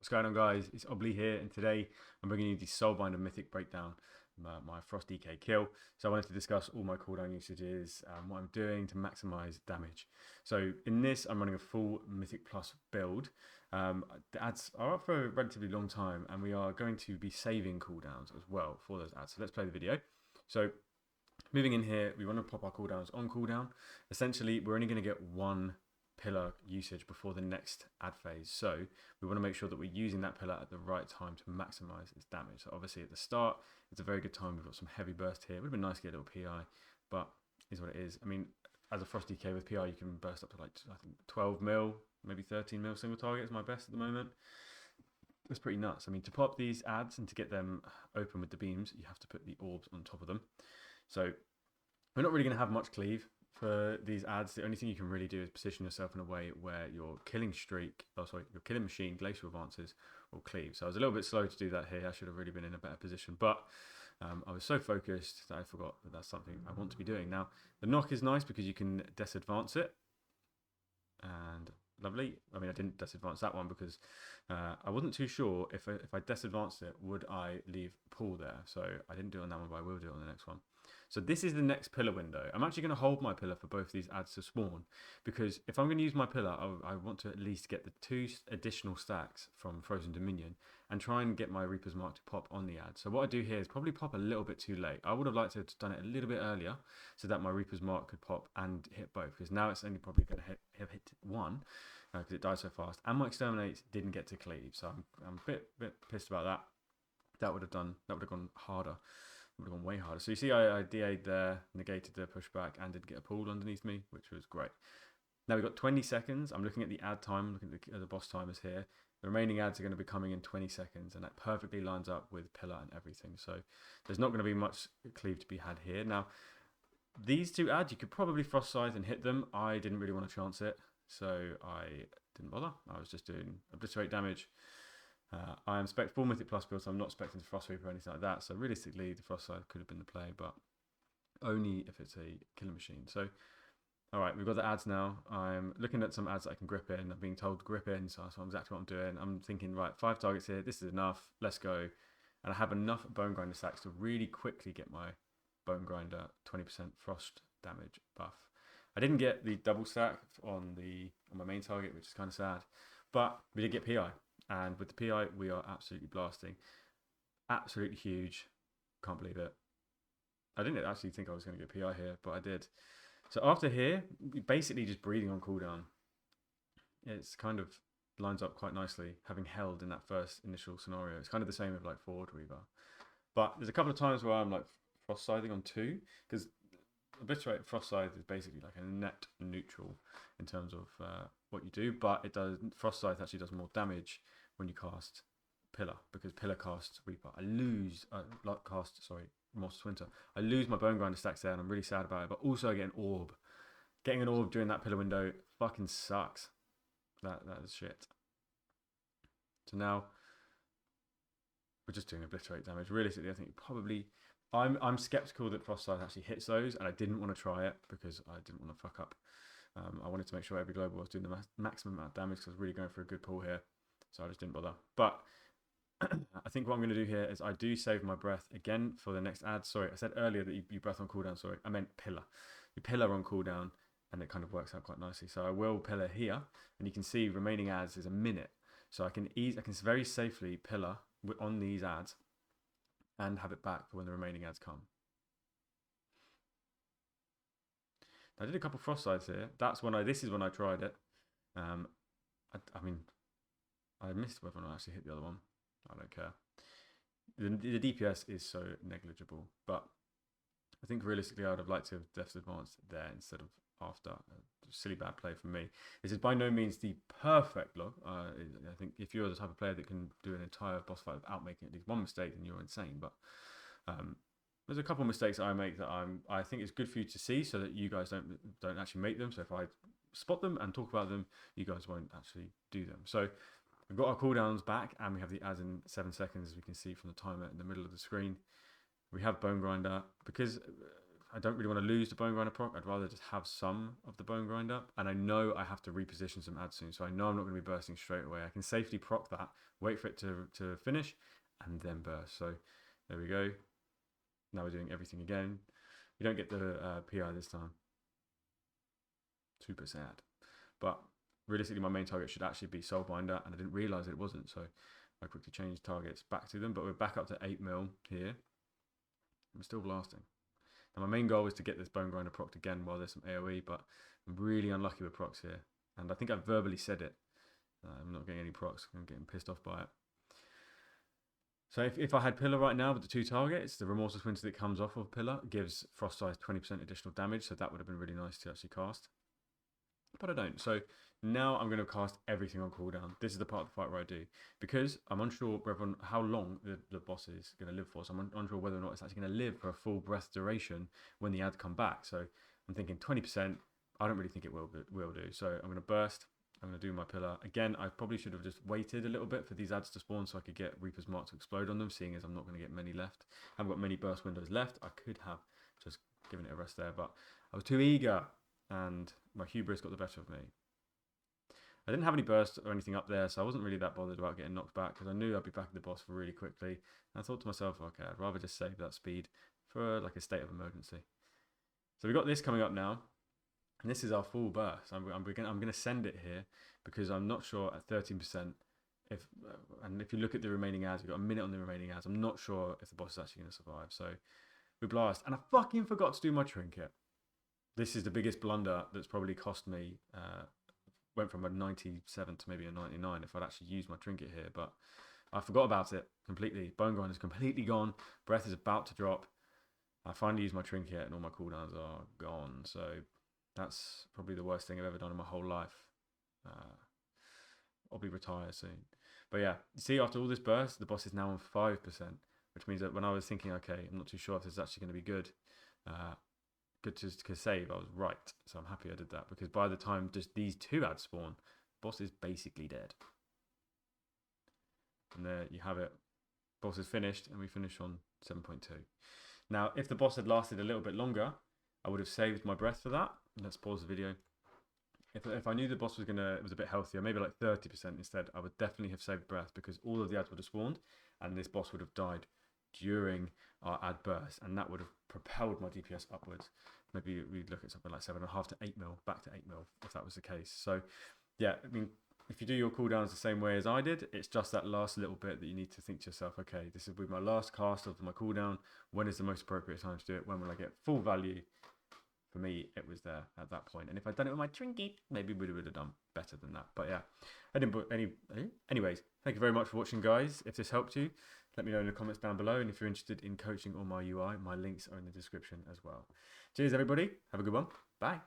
What's going on, guys? It's Obli here, and today I'm bringing you the Soulbinder Mythic breakdown, my Frost DK kill. So I wanted to discuss all my cooldown usages, what I'm doing to maximize damage. So in this, I'm running a full Mythic Plus build. The ads are up for a relatively long time, and we are going to be saving cooldowns as well for those ads. So let's play the video. So moving in here, we want to pop our cooldowns on cooldown. Essentially, we're only going to get one pillar usage before the next ad phase, so we want to make sure that we're using that pillar at the right time to maximize its damage. So obviously at the start it's a very good time. We've got some heavy burst here. It would have been nice to get a little PI, but is what it is. I mean, as a Frost DK with PI, you can burst up to like, I think 12 mil, maybe 13 mil single target is my best at the moment. That's pretty nuts. I mean, to pop these ads and to get them open with the beams, you have to put the orbs on top of them. So we're not really going to have much cleave for these ads. The only thing you can really do is position yourself in a way where your killing your killing machine, glacial advances, will cleave. So I was a little bit slow to do that here. I should have really been in a better position, but I was so focused that I forgot that that's something I want to be doing. Now, the knock is nice because you can disadvance it, and lovely. I mean, I didn't disadvance that one because I wasn't too sure if I disadvanced it, would I leave pool there? So I didn't do it on that one, but I will do it on the next one. So this is the next pillar window. I'm actually going to hold my pillar for both these ads to spawn, because if I'm going to use my pillar, I want to at least get the 2 additional stacks from Frozen Dominion and try and get my Reaper's Mark to pop on the ad. So what I do here is probably pop a little bit too late. I would have liked to have done it a little bit earlier so that my Reaper's Mark could pop and hit both, because now it's only probably going to hit one because it died so fast, and my Exterminates didn't get to cleave. So I'm a bit pissed about that. That would have gone harder. Would have gone way harder. So you see I DA'd there, negated the pushback, and did get a pool underneath me, which was great. Now we've got 20 seconds. I'm looking at the ad time, looking at the boss timers here. The remaining ads are going to be coming in 20 seconds, and that perfectly lines up with pillar and everything. So there's not going to be much cleave to be had here. Now, these 2 ads, you could probably Frost Scythe and hit them. I didn't really want to chance it, so I didn't bother. I was just doing obliterate damage. I am full Mythic Plus build, so I'm not expecting to Frost Reaper or anything like that. So realistically, the Frost Scythe could have been the play, but only if it's a killing machine. So, all right, we've got the ads now. I'm looking at some ads that I can grip in. I'm being told to grip in, so that's exactly what I'm doing. I'm thinking, right, 5 targets here. This is enough. Let's go. And I have enough Bone Grinder stacks to really quickly get my Bone Grinder 20% frost damage buff. I didn't get the double stack on my main target, which is kind of sad, but we did get PI. And with the PI, we are absolutely blasting. Absolutely huge. Can't believe it. I didn't actually think I was going to get PI here, but I did. So after here, basically just breathing on cooldown. It's kind of lines up quite nicely, having held in that first initial scenario. It's kind of the same with like Forward Reaver. But there's a couple of times where I'm like Frost Scything on 2, because Obliterate Frost Scythe is basically like a net neutral in terms of what you do, but it does. Frost Scythe actually does more damage when you cast Pillar, because Pillar casts Reaper. I lose Mortal Winter. I lose my Bone Grinder stacks there, and I'm really sad about it. But also I get an orb. Getting an orb during that pillar window fucking sucks. That is shit. So now we're just doing obliterate damage. Realistically, I think probably I'm skeptical that Frost Scythe actually hits those, and I didn't want to try it because I didn't want to fuck up. I wanted to make sure every global was doing the maximum amount of damage, because I was really going for a good pull here. So I just didn't bother. But I think what I'm going to do here is I do save my breath again for the next ad. Sorry, I said earlier that you breath on cooldown. Sorry, I meant pillar. You pillar on cooldown, and it kind of works out quite nicely. So I will pillar here, and you can see remaining ads is a minute. So I can very safely pillar on these ads and have it back for when the remaining ads come. I did a couple Frost Scythes here. This is when I tried it. I mean, I missed whether or not I actually hit the other one. I don't care. The DPS is so negligible, but I think realistically I would have liked to have Death's Advance there instead of after. Silly bad play from me. This is by no means the perfect log. I think if you're the type of player that can do an entire boss fight without making at least one mistake, then you're insane. But there's a couple of mistakes that I make that I think it's good for you to see, so that you guys don't actually make them. So if I spot them and talk about them, you guys won't actually do them. So we've got our cooldowns back, and we have the ads in 7 seconds, as we can see from the timer in the middle of the screen. We have Bone Grinder, because I don't really want to lose the Bone Grinder proc. I'd rather just have some of the Bone Grinder. And I know I have to reposition some ads soon. So I know I'm not going to be bursting straight away. I can safely proc that, wait for it to finish, and then burst. So there we go. Now we're doing everything again. You don't get the PI this time. Super sad. But realistically, my main target should actually be Soulbinder, and I didn't realise it wasn't. So I quickly changed targets back to them. But we're back up to 8 mil here. I'm still blasting. Now my main goal is to get this Bone Grinder procced again while there's some AoE, but I'm really unlucky with procs here. And I think I verbally said it. I'm not getting any procs. I'm getting pissed off by it. So if I had Pillar right now with the 2 targets, the Remorseless Winter that comes off of Pillar gives Frost Size 20% additional damage, so that would have been really nice to actually cast. But I don't. So now I'm going to cast everything on cooldown. This is the part of the fight where I do. Because I'm unsure how long the boss is going to live for. So I'm unsure whether or not it's actually going to live for a full breath duration when the ads come back. So I'm thinking 20%. I don't really think it will do. So I'm going to burst. I'm going to do my Pillar. Again, I probably should have just waited a little bit for these ads to spawn so I could get Reaper's Mark to explode on them, seeing as I'm not going to get many left. I haven't got many burst windows left. I could have just given it a rest there, but I was too eager and my hubris got the better of me. I didn't have any burst or anything up there, so I wasn't really that bothered about getting knocked back because I knew I'd be back at the boss really quickly. And I thought to myself, okay, I'd rather just save that speed for like a state of emergency. So we've got this coming up now. And this is our full burst. I'm going to send it here because I'm not sure at 13% and if you look at the remaining ads, we've got a minute on the remaining ads. I'm not sure if the boss is actually going to survive. So we blast. And I fucking forgot to do my trinket. This is the biggest blunder that's probably cost me. Went from a 97 to maybe a 99 if I'd actually used my trinket here. But I forgot about it completely. Bone Grind is completely gone. Breath is about to drop. I finally used my trinket and all my cooldowns are gone. So that's probably the worst thing I've ever done in my whole life. I'll be retired soon. But yeah, you see, after all this burst, the boss is now on 5%, which means that when I was thinking, okay, I'm not too sure if this is actually going to be good, good to save, I was right. So I'm happy I did that because by the time just these 2 ads spawn, the boss is basically dead. And there you have it. Boss is finished, and we finish on 7.2. Now, if the boss had lasted a little bit longer, I would have saved my breath for that. Let's pause the video. If I knew the boss was a bit healthier, maybe like 30% instead, I would definitely have saved breath because all of the ads would have spawned and this boss would have died during our ad burst, and that would have propelled my DPS upwards. Maybe we'd look at something like 7.5 to 8 mil, back to 8 mil if that was the case. So yeah, I mean, if you do your cooldowns the same way as I did, it's just that last little bit that you need to think to yourself, okay, this is with my last cast of my cooldown. When is the most appropriate time to do it? When will I get full value? For me, it was there at that point. And if I'd done it with my trinket, maybe we would have done better than that. But yeah, I didn't put any. Anyways, thank you very much for watching, guys. If this helped you, let me know in the comments down below. And if you're interested in coaching on my UI, my links are in the description as well. Cheers, everybody. Have a good one. Bye.